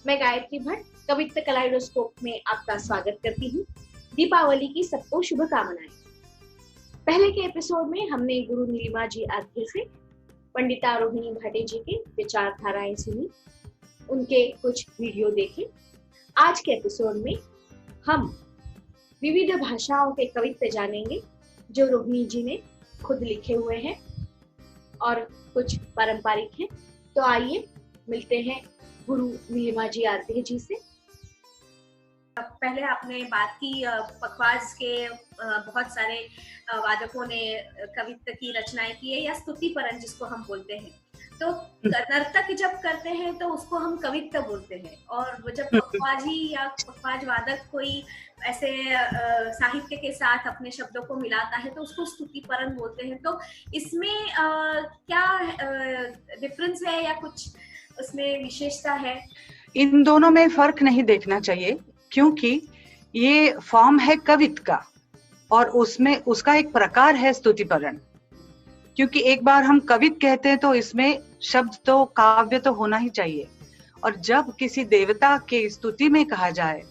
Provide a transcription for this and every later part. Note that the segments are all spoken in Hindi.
मैं गायत्री भट्ट कवित्त कलाइडोस्कोप में आपका स्वागत करती हूँ। दीपावली की सबको शुभकामनाएं। पहले के एपिसोड में हमने गुरु नीलिमा जी आध्य से पंडिता रोहिणी भाटे जी के विचारधाराएं सुनी, उनके कुछ वीडियो देखे। आज के एपिसोड में हम विविध भाषाओं के कवित्त जानेंगे जो रोहिणी जी ने खुद लिखे हुए हैं और कुछ पारंपरिक हैं। तो आइए मिलते हैं गुरु नीलिमा जी आध्य जी से। पहले आपने बात की पखवाज के बहुत सारे वादकों ने कवित्त की रचनाएं की है या स्तुतिपरन जिसको हम बोलते हैं। तो नर्तक जब करते हैं तो उसको हम कवित्त बोलते हैं, और जब पखवाजी या पखवाज वादक कोई ऐसे साहित्य के साथ अपने शब्दों को मिलाता है तो उसको स्तुतिपरन बोलते हैं। तो इसमें क्या डिफरेंस है या कुछ उसमें विशेषता है? इन दोनों में फर्क नहीं देखना चाहिए, क्योंकि ये फॉर्म है कवित्त का और उसमें उसका एक प्रकार है स्तुतिपरन। क्योंकि एक बार हम कवित्त कहते हैं तो इसमें शब्द तो काव्य तो होना ही चाहिए, और जब किसी देवता के स्तुति में कहा जाए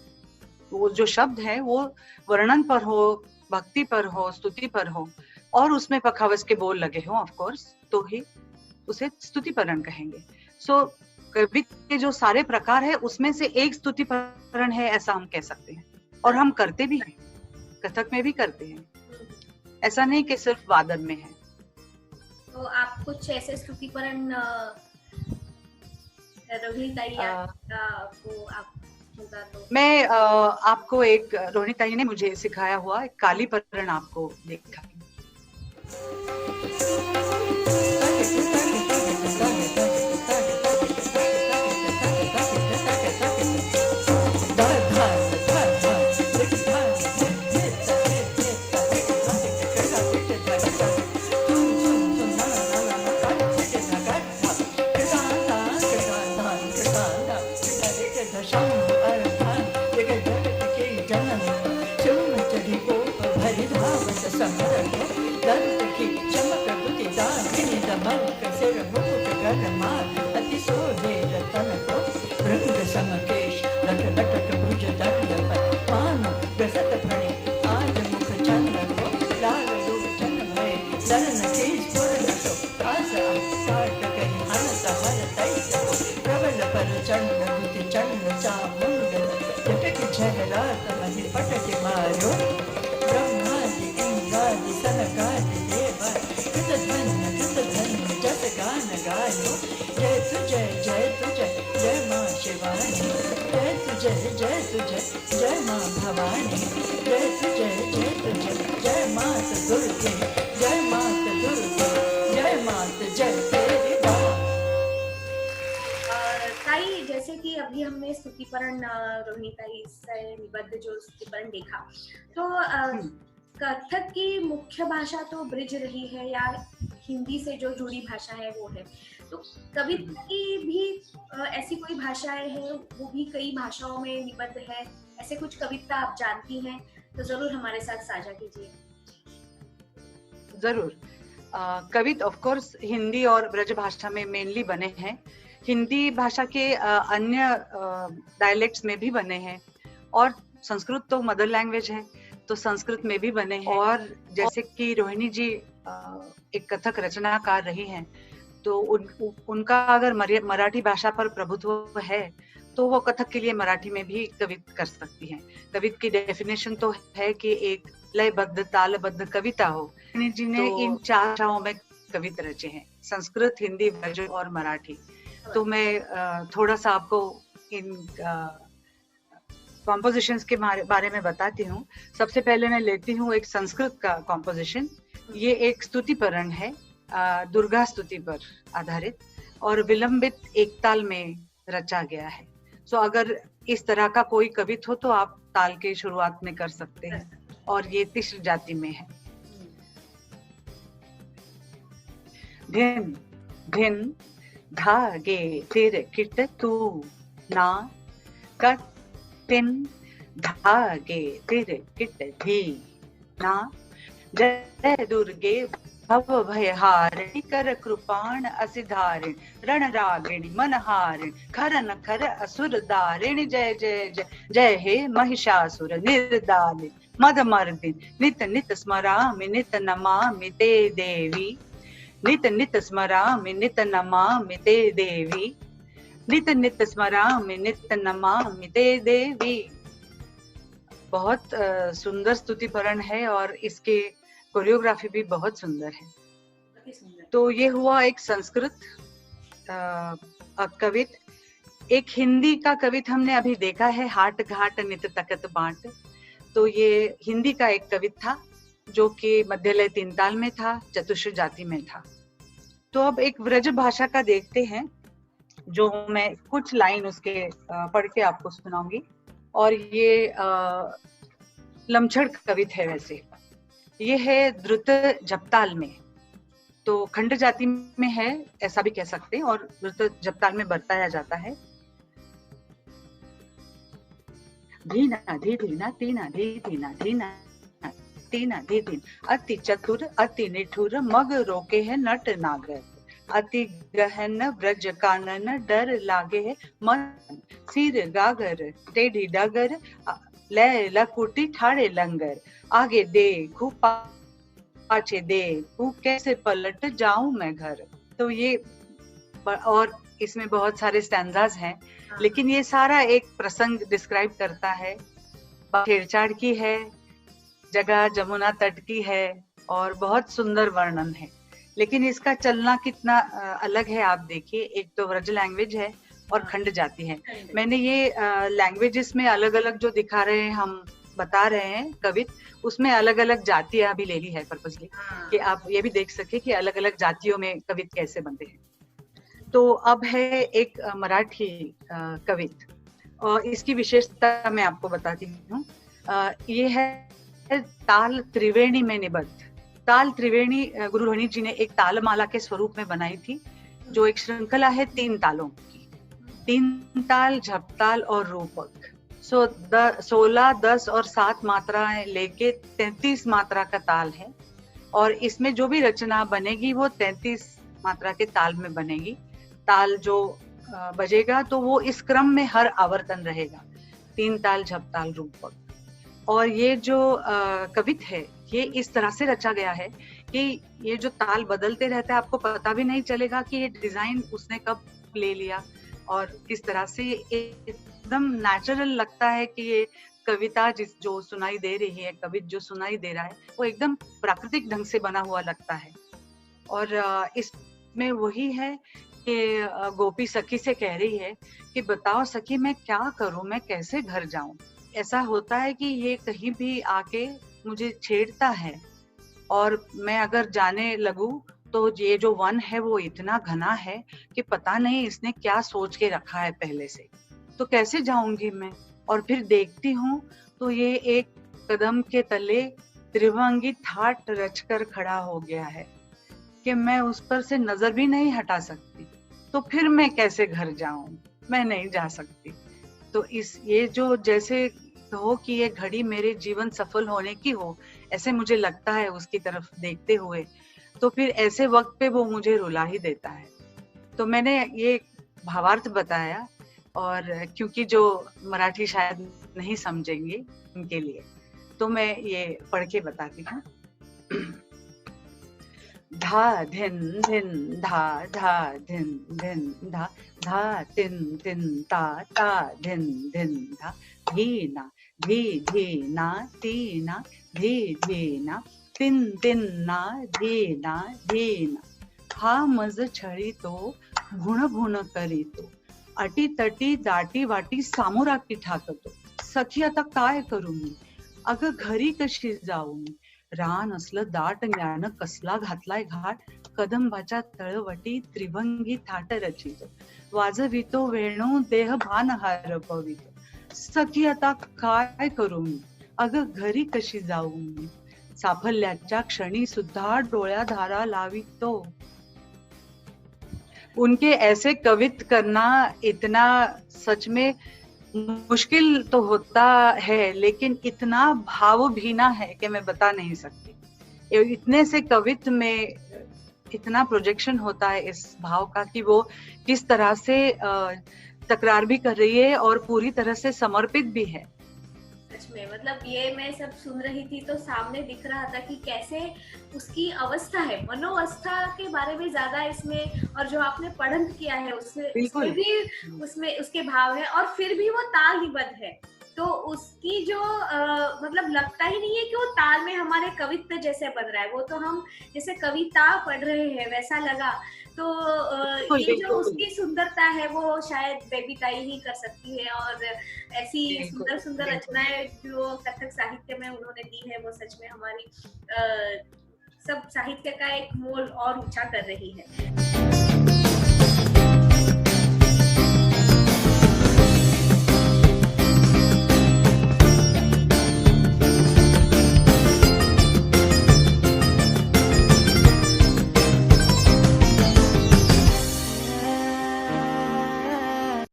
वो जो शब्द है वो वर्णन पर हो, भक्ति पर हो, स्तुति पर हो और उसमें पखावज के बोल लगे हो ऑफ कोर्स, तो ही उसे स्तुतिपरन कहेंगे। सो कवित्त के जो सारे प्रकार है उसमें से एक स्तुतिपरन है, ऐसा हम कह सकते हैं। और हम करते भी हैं, कथक में भी करते हैं, ऐसा नहीं कि सिर्फ वादन में है। तो आप कुछ ऐसे स्तुतिपरन रोहिणी ताई को आप तो मैं आपको एक रोहिणी ताई ने मुझे सिखाया हुआ एक कालीपरन आपको दिखाऊंगी। जैसे कि अभी हमने स्तुतिपरन रोहिणी ताई से निबद्ध जो स्तुतिपरन देखा, तो कथक की मुख्य भाषा तो ब्रिज रही है या हिंदी से जो जुड़ी भाषा है वो है। तो कवित्त की भी ऐसी कोई भाषाएं हैं, वो भी कई भाषाओं में निबद्ध है, ऐसे कुछ कविता आप जानती हैं तो जरूर हमारे साथ साझा कीजिए। जरूर। कवित्त ऑफ कोर्स हिंदी और ब्रज भाषा में मेनली बने हैं। हिंदी भाषा के अन्य डायलेक्ट्स में भी बने हैं, और संस्कृत तो मदर लैंग्वेज है तो संस्कृत में भी बने हैं। और जैसे कि रोहिणी जी एक कथक रचनाकार रही हैं, तो उनका अगर मराठी भाषा पर प्रभुत्व है तो वो कथक के लिए मराठी में भी कवित्त कर सकती हैं। कवित्त की डेफिनेशन तो है कि एक लयबद्ध तालबद्ध कविता हो। रोहिणी जी ने इन 4 भाषाओं में कवित्त रचे हैं, संस्कृत, हिंदी, ब्रज और मराठी। तो मैं थोड़ा सा आपको इन कॉम्पोजिशंस के बारे में बताती हूँ। सबसे पहले मैं लेती हूँ एक संस्कृत का कॉम्पोजिशन। ये एक स्तुतिपरन है, दुर्गा स्तुति पर आधारित और विलंबित एक ताल में रचा गया है। सो अगर इस तरह का कोई कवित्त हो तो आप ताल के शुरुआत में कर सकते हैं, और ये तिश्र जाति में है। धिन धिन धागे तिर किट तू ना कट तिन धागे तिर किट धी ना जय दुर्गे भव भयहारिणि कर कृपाण असिधारिण रण रागिणी मनहारिण खर नखर असुर दारिण जय जय जय जय हे महिषासुर निर्दालिन मद मर्दिन नित नित स्मरामि नित नमामि ते देवी नित नित स्मरामि नित नमामि ते देवी नित नित स्मरामि नित नमामि ते देवी। बहुत सुंदर स्तुतिपरण है और इसके कोरियोग्राफी भी बहुत सुंदर है। तो ये हुआ एक संस्कृत कवित। एक हिंदी का कवित हमने अभी देखा है, हाट घाट नित तकत बांट। तो ये हिंदी का एक कवित था जो कि मध्यलय तीन ताल में था, चतुश्र जाति में था। तो अब एक व्रज भाषा का देखते हैं, जो मैं कुछ लाइन उसके पढ़ के आपको सुनाऊंगी। और ये लमछड़ कवित है। वैसे ये है द्रुत जपताल में, तो खंड जाति में है ऐसा भी कह सकते हैं, और द्रुत जपताल में बरताया जाता है। धीना धी धीना तीना धी धीना धीना तीना धी धीन अति चतुर अति निठुर मग रोके है नट नागर अति गहन ब्रज कानन डर लागे है मन सिर गागर टेढ़ी डगर ले लकुटी ठाड़े लंगर आगे देखू पाछे देखू कैसे पलट जाऊं मैं घर। तो ये, और इसमें बहुत सारे स्टैंजास हैं, लेकिन ये सारा एक प्रसंग डिस्क्राइब करता है। छेड़छाड़ की है, जगह जमुना तट की है, और बहुत सुंदर वर्णन है। लेकिन इसका चलना कितना अलग है आप देखिए। एक तो व्रज लैंग्वेज है और खंड जाति है। मैंने ये लैंग्वेजेस में अलग अलग जो दिखा रहे हैं, हम बता रहे हैं कवित, उसमें अलग अलग जातियां भी ले ली है पर्पसली, कि आप ये भी देख सके कि अलग अलग जातियों में कवित कैसे बनते हैं। तो अब है एक मराठी कवित, और इसकी विशेषता मैं आपको बताती हूँ। ये है ताल त्रिवेणी में निबद्ध। ताल त्रिवेणी गुरु रोहिणी जी ने एक तालमाला के स्वरूप में बनाई थी, जो एक श्रृंखला है 3 तालों की। 3 ताल, झपताल और रूपक। 16, 10 और 7 मात्राएं लेके 33 मात्रा का ताल है, और इसमें जो भी रचना बनेगी वो 33 मात्रा के ताल में बनेगी। ताल जो बजेगा तो वो इस क्रम में हर आवर्तन रहेगा, 3 ताल, झपताल, रूपक। और ये जो कवित है, ये इस तरह से रचा गया है कि ये जो ताल बदलते रहता है, आपको पता भी नहीं चलेगा कि ये डिजाइन उसने कब ले लिया और किस तरह से। एकदम नेचुरल लगता है कि ये कविता जो सुनाई दे रही है, कवित जो सुनाई दे रहा है, वो एकदम प्राकृतिक ढंग से बना हुआ लगता है। और इसमें वही है कि गोपी सखी से कह रही है कि बताओ सखी मैं क्या करूं, मैं कैसे घर जाऊं। ऐसा होता है कि ये कहीं भी आके मुझे छेड़ता है, और मैं अगर जाने लगूं तो ये जो वन है वो इतना घना है कि पता नहीं इसने क्या सोच के रखा है पहले से, तो कैसे जाऊंगी मैं। और फिर देखती हूँ तो ये एक कदम के तले त्रिभंगी ठाट रचकर खड़ा हो गया है कि मैं उस पर से नजर भी नहीं हटा सकती। तो फिर मैं कैसे घर जाऊं, मैं नहीं जा सकती। तो ये जो जैसे कहो कि ये घड़ी मेरे जीवन सफल होने की हो, ऐसे मुझे लगता है उसकी तरफ देखते हुए। तो फिर ऐसे वक्त पे वो मुझे रुला ही देता है। तो मैंने ये भावार्थ बताया, और क्योंकि जो मराठी शायद नहीं समझेंगे उनके लिए, तो मैं ये पढ़ के बताती हूँ। धा धिन धिन धा धा धिन धिन धा धा तिन तिन ता ता धिन धिन धा धीना धी धीना तीना धी धीना तिन तिन ना धीना धीना हा मज छळी तो भुण भुण करीतो अटी तटी दाटी वाटी सामोराकी ठाकतो सखी आता काय करू मी अगं घरी कशी जाऊ मी रान असलं दाट ज्ञान कसला घातलाय घाट कदंबाच्या तळवटी त्रिभंगी थाट रचितो वाजवितो वेणू देह भान हरपवितो सखी आता काय करू मी अगं घरी कशी जाऊ मी साफल्याच्या क्षणी सुद्धा डोळ्या धारा लावितो। उनके ऐसे कवित करना इतना सच में मुश्किल तो होता है, लेकिन इतना भावभीना है कि मैं बता नहीं सकती। इतने से कवित्व में इतना प्रोजेक्शन होता है इस भाव का कि वो किस तरह से तकरार भी कर रही है और पूरी तरह से समर्पित भी है। सच में, मतलब ये मैं सब सुन रही थी तो सामने दिख रहा था कि कैसे उसकी अवस्था है, मनोवस्था के बारे में ज्यादा इसमें, और जो आपने पढ़न किया है उसमें भी उसमें उसके भाव है, और फिर भी वो ताल निबद्ध है। तो उसकी जो मतलब लगता ही नहीं है कि वो ताल में हमारे कवित्व जैसे बन रहा है, वो तो हम जैसे कविता पढ़ रहे हैं वैसा लगा। तो ये जो उसकी सुंदरता है वो शायद बेबी ही कर सकती है, और ऐसी सुंदर सुंदर रचनाएं जो कथक साहित्य में उन्होंने दी है वो सच में हमारी सब साहित्य का एक मोल और ऊंचा कर रही है।